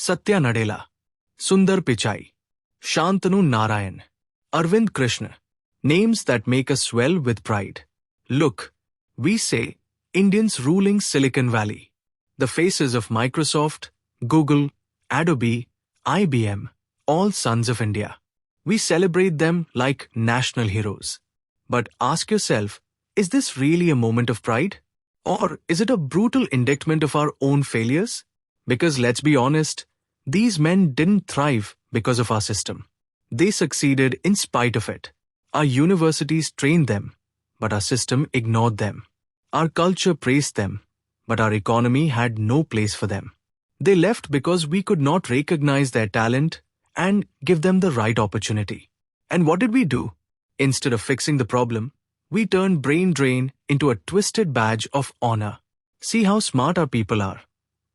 Satya Nadella, Sundar Pichai, Shantanu Narayan, Arvind Krishna, names that make us swell with pride. Look, we say, Indians ruling Silicon Valley. The faces of Microsoft, Google, Adobe, IBM, all sons of India. We celebrate them like national heroes. But ask yourself, is this really a moment of pride? Or is it a brutal indictment of our own failures? Because let's be honest, these men didn't thrive because of our system. They succeeded in spite of it. Our universities trained them, but our system ignored them. Our culture praised them, but our economy had no place for them. They left because we could not recognize their talent and give them the right opportunity. And what did we do? Instead of fixing the problem, we turned brain drain into a twisted badge of honor. See how smart our people are.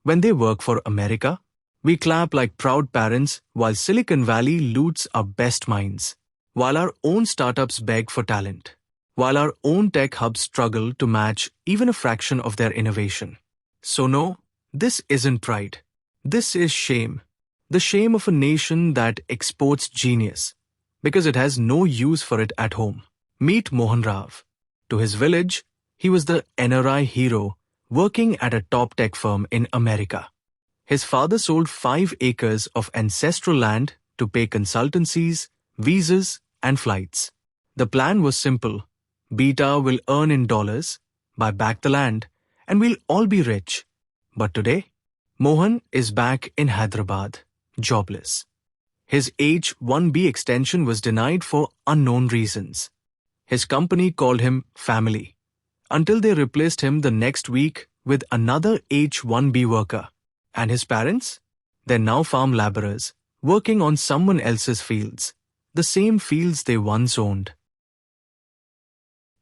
When they work for America, we clap like proud parents while Silicon Valley loots our best minds. While our own startups beg for talent. While our own tech hubs struggle to match even a fraction of their innovation. So no, this isn't pride. This is shame. The shame of a nation that exports genius because it has no use for it at home. Meet Mohan Rao. To his village, he was the NRI hero working at a top tech firm in America. His father sold 5 acres of ancestral land to pay consultancies, visas, and flights. The plan was simple. Beta will earn in dollars, buy back the land, and we'll all be rich. But today, Mohan is back in Hyderabad, jobless. His H1B extension was denied for unknown reasons. His company called him family, until they replaced him the next week with another H1B worker. And his parents? They're now farm laborers, working on someone else's fields, the same fields they once owned.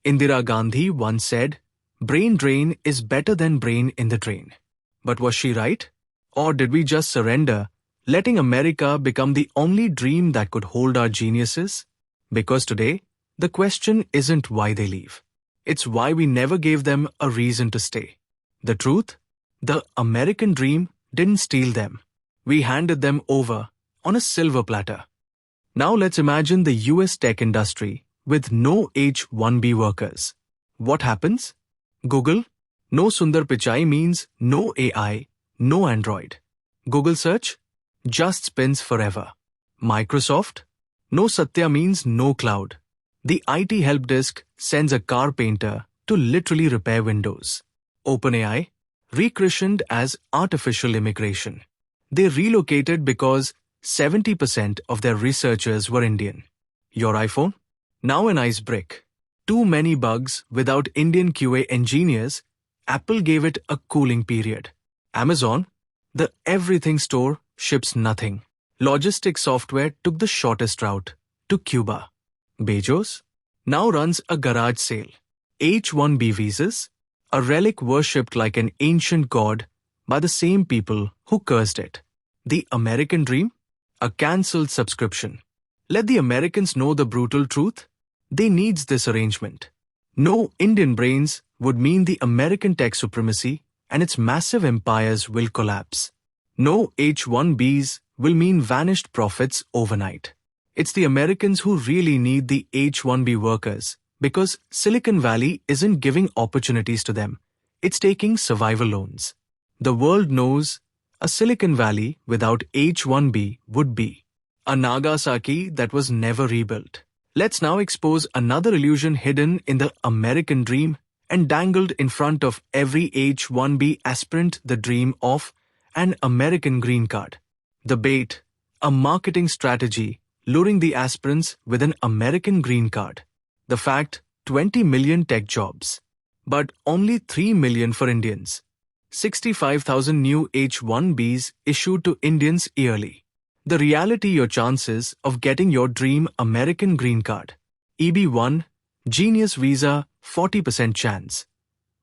Indira Gandhi once said, brain drain is better than brain in the drain. But was she right? Or did we just surrender, letting America become the only dream that could hold our geniuses? Because today, the question isn't why they leave. It's why we never gave them a reason to stay. The truth? The American dream didn't steal them. We handed them over on a silver platter. Now let's imagine the US tech industry with no H1B workers. What happens? Google? No Sundar Pichai means no AI, no Android. Google search? Just spins forever. Microsoft? No Satya means no cloud. The IT help desk sends a car painter to literally repair windows. OpenAI? Rechristened as artificial immigration. They relocated because 70% of their researchers were Indian. Your iPhone? Now an ice brick. Too many bugs without Indian QA engineers, Apple gave it a cooling period. Amazon? The everything store ships nothing. Logistics software took the shortest route to Cuba. Bezos? Now runs a garage sale. H1B visas? A relic worshipped like an ancient god by the same people who cursed it. The American dream? A cancelled subscription. Let the Americans know the brutal truth. They needs this arrangement. No Indian brains would mean the American tech supremacy and its massive empires will collapse. No H1Bs will mean vanished profits overnight. It's the Americans who really need the H1B workers because Silicon Valley isn't giving opportunities to them. It's taking survival loans. The world knows a Silicon Valley without H1B would be a Nagasaki that was never rebuilt. Let's now expose another illusion hidden in the American dream and dangled in front of every H1B aspirant, the dream of an American green card. The bait, a marketing strategy luring the aspirants with an American green card. The fact, 20 million tech jobs, but only 3 million for Indians. 65,000 new H1Bs issued to Indians yearly. The reality, your chances of getting your dream American green card. EB1, Genius Visa, 40% chance.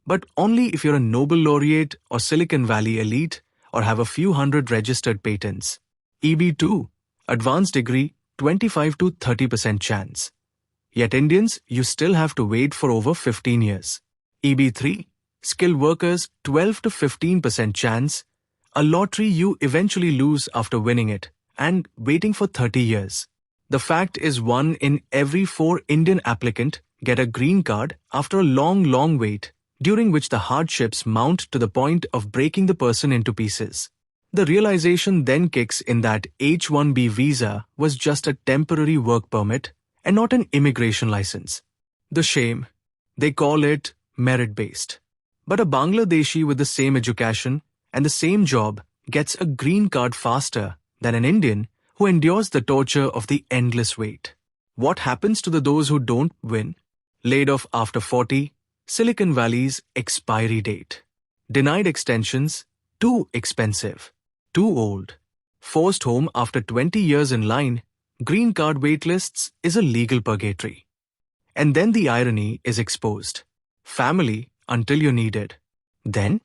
But only if you're a Nobel laureate or Silicon Valley elite or have a few hundred registered patents. EB2, Advanced degree, 25 to 30% chance. Yet Indians, you still have to wait for over 15 years. EB3, skilled workers, 12 to 15% chance, A lottery you eventually lose after winning it and waiting for 30 years. The fact is 1 in every 4 Indian applicant get a green card after a long wait, during which the hardships mount to the point of breaking the person into pieces. The realization then kicks in that H1B visa was just a temporary work permit and not an immigration license. The shame, they call it merit-based. But a Bangladeshi with the same education and the same job gets a green card faster than an Indian who endures the torture of the endless wait. What happens to those who don't win? Laid off after 40, Silicon Valley's expiry date. Denied extensions, too expensive, too old. Forced home after 20 years in line, green card waitlists is a legal purgatory. And then the irony is exposed. Family until you're needed. Then,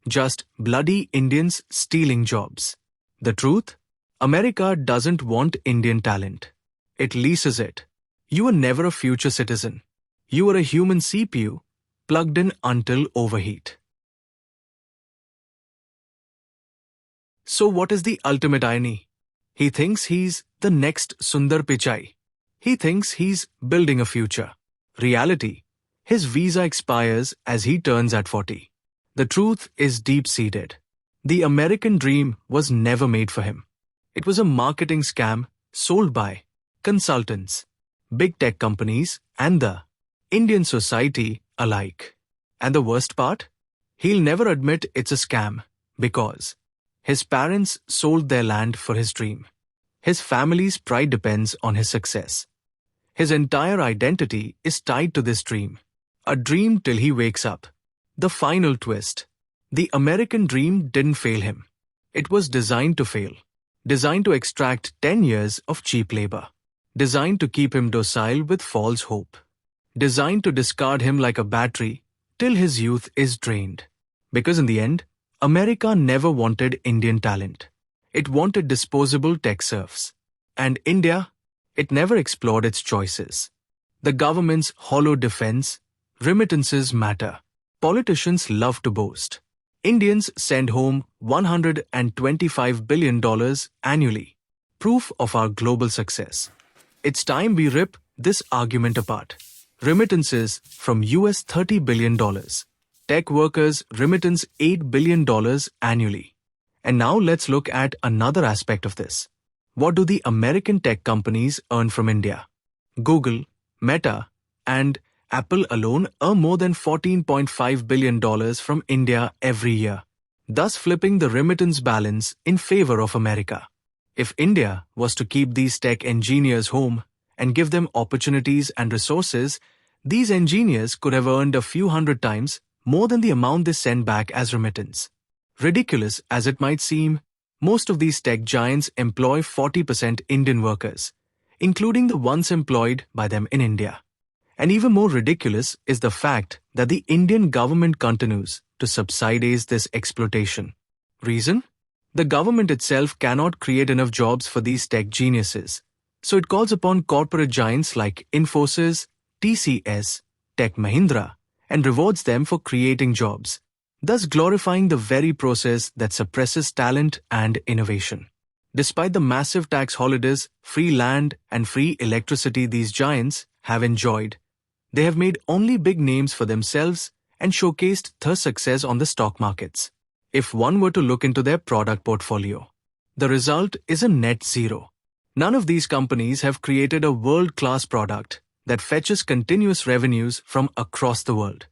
just bloody Indians stealing jobs. The truth? America doesn't want Indian talent. It leases it. You were never a future citizen. You were a human CPU, plugged in until overheat. So what is the ultimate irony? He thinks he's the next Sundar Pichai. He thinks he's building a future. Reality: his visa expires as he turns at 40. The truth is deep-seated. The American dream was never made for him. It was a marketing scam sold by consultants, big tech companies, and the Indian society alike. And the worst part? He'll never admit it's a scam because his parents sold their land for his dream. His family's pride depends on his success. His entire identity is tied to this dream. A dream till he wakes up. The final twist. The American dream didn't fail him. It was designed to fail. Designed to extract 10 years of cheap labor. Designed to keep him docile with false hope. Designed to discard him like a battery till his youth is drained. Because in the end, America never wanted Indian talent. It wanted disposable tech serfs. And India? It never explored its choices. The government's hollow defense, remittances matter. Politicians love to boast. Indians send home $125 billion annually. Proof of our global success. It's time we rip this argument apart. Remittances from US $30 billion. Tech workers remittance $8 billion annually. And now let's look at another aspect of this. What do the American tech companies earn from India? Google, Meta, and Apple alone earn more than $14.5 billion from India every year, thus flipping the remittance balance in favor of America. If India was to keep these tech engineers home and give them opportunities and resources, these engineers could have earned a few hundred times more than the amount they send back as remittance. Ridiculous as it might seem, most of these tech giants employ 40% Indian workers, including the ones employed by them in India. And even more ridiculous is the fact that the Indian government continues to subsidize this exploitation. Reason? The government itself cannot create enough jobs for these tech geniuses, so it calls upon corporate giants like Infosys, TCS, Tech Mahindra, and rewards them for creating jobs, thus glorifying the very process that suppresses talent and innovation. Despite the massive tax holidays, free land, and free electricity these giants have enjoyed, they have made only big names for themselves and showcased their success on the stock markets. If one were to look into their product portfolio, the result is a net zero. None of these companies have created a world-class product that fetches continuous revenues from across the world.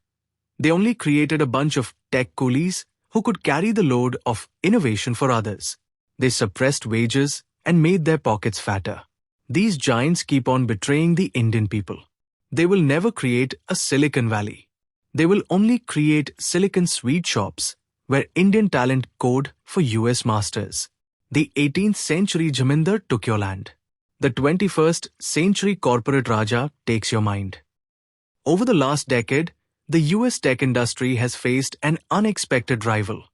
They only created a bunch of tech coolies who could carry the load of innovation for others. They suppressed wages and made their pockets fatter. These giants keep on betraying the Indian people. They will never create a Silicon Valley. They will only create silicon sweet shops where Indian talent code for US masters. The 18th century Jamindar took your land. The 21st century corporate Raja takes your mind. Over the last decade, the US tech industry has faced an unexpected rival.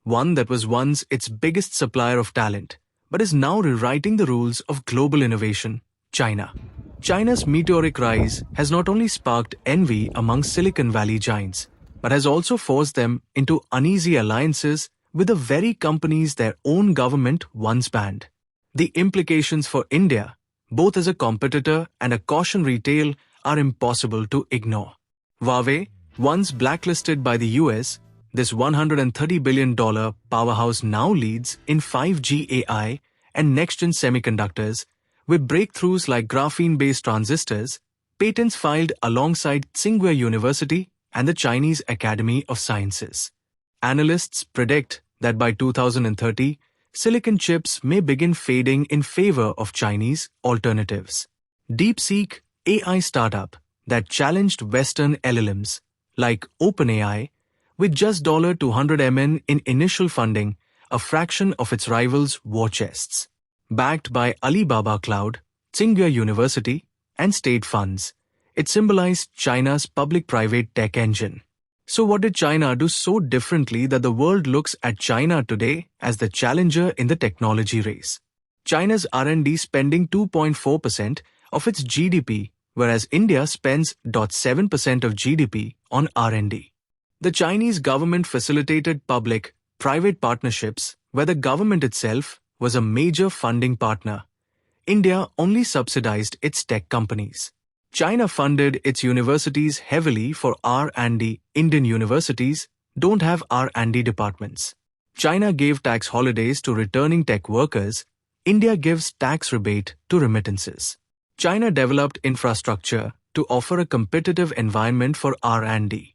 One that was once its biggest supplier of talent, but is now rewriting the rules of global innovation, China. China's meteoric rise has not only sparked envy among Silicon Valley giants, but has also forced them into uneasy alliances with the very companies their own government once banned. The implications for India, both as a competitor and a cautionary tale, are impossible to ignore. Huawei, once blacklisted by the US, this $130 billion powerhouse now leads in 5G AI and next-gen semiconductors, with breakthroughs like graphene-based transistors, patents filed alongside Tsinghua University and the Chinese Academy of Sciences. Analysts predict that by 2030, silicon chips may begin fading in favor of Chinese alternatives. DeepSeek, AI startup that challenged Western LLMs like OpenAI, with just $200 million in initial funding, a fraction of its rivals' war chests. Backed by Alibaba Cloud, Tsinghua University, and state funds, it symbolized China's public-private tech engine. So what did China do so differently that the world looks at China today as the challenger in the technology race? China's R&D spending 2.4% of its GDP, whereas India spends 0.7% of GDP on R&D. The Chinese government facilitated public-private partnerships where the government itself was a major funding partner. India only subsidized its tech companies. China funded its universities heavily for R&D. Indian universities don't have R&D departments. China gave tax holidays to returning tech workers. India gives tax rebate to remittances. China developed infrastructure to offer a competitive environment for R&D.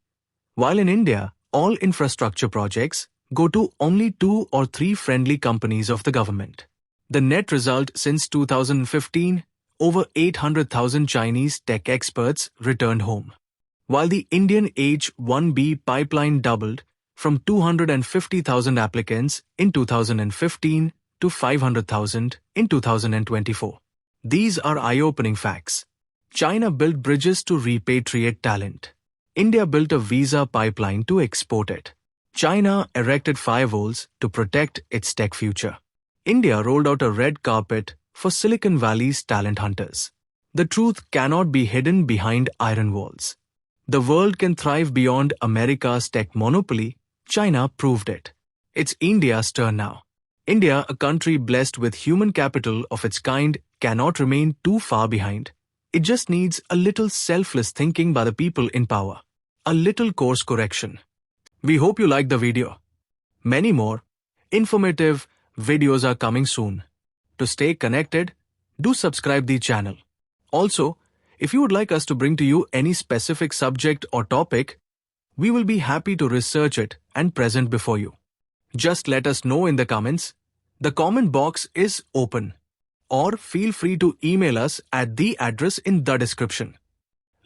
While in India, all infrastructure projects go to only 2 or 3 friendly companies of the government. The net result since 2015, over 800,000 Chinese tech experts returned home. While the Indian H1B pipeline doubled from 250,000 applicants in 2015 to 500,000 in 2024. These are eye-opening facts. China built bridges to repatriate talent. India built a visa pipeline to export it. China erected firewalls to protect its tech future. India rolled out a red carpet for Silicon Valley's talent hunters. The truth cannot be hidden behind iron walls. The world can thrive beyond America's tech monopoly. China proved it. It's India's turn now. India, a country blessed with human capital of its kind, cannot remain too far behind. It just needs a little selfless thinking by the people in power. A little course correction. We hope you liked the video. Many more informative videos are coming soon. To stay connected, do subscribe the channel. Also, if you would like us to bring to you any specific subject or topic, we will be happy to research it and present before you. Just let us know in the comments. The comment box is open. Or feel free to email us at the address in the description.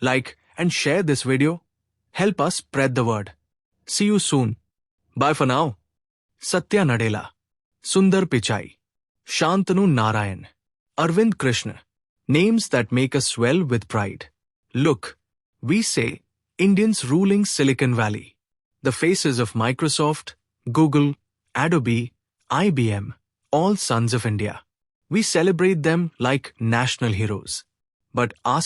Like and share this video. Help us spread the word. See you soon. Bye for now. Satya Nadella, Sundar Pichai, Shantanu Narayan, Arvind Krishna. Names that make us swell with pride. Look, we say, Indians ruling Silicon Valley. The faces of Microsoft, Google, Adobe, IBM, all sons of India. We celebrate them like national heroes. But ask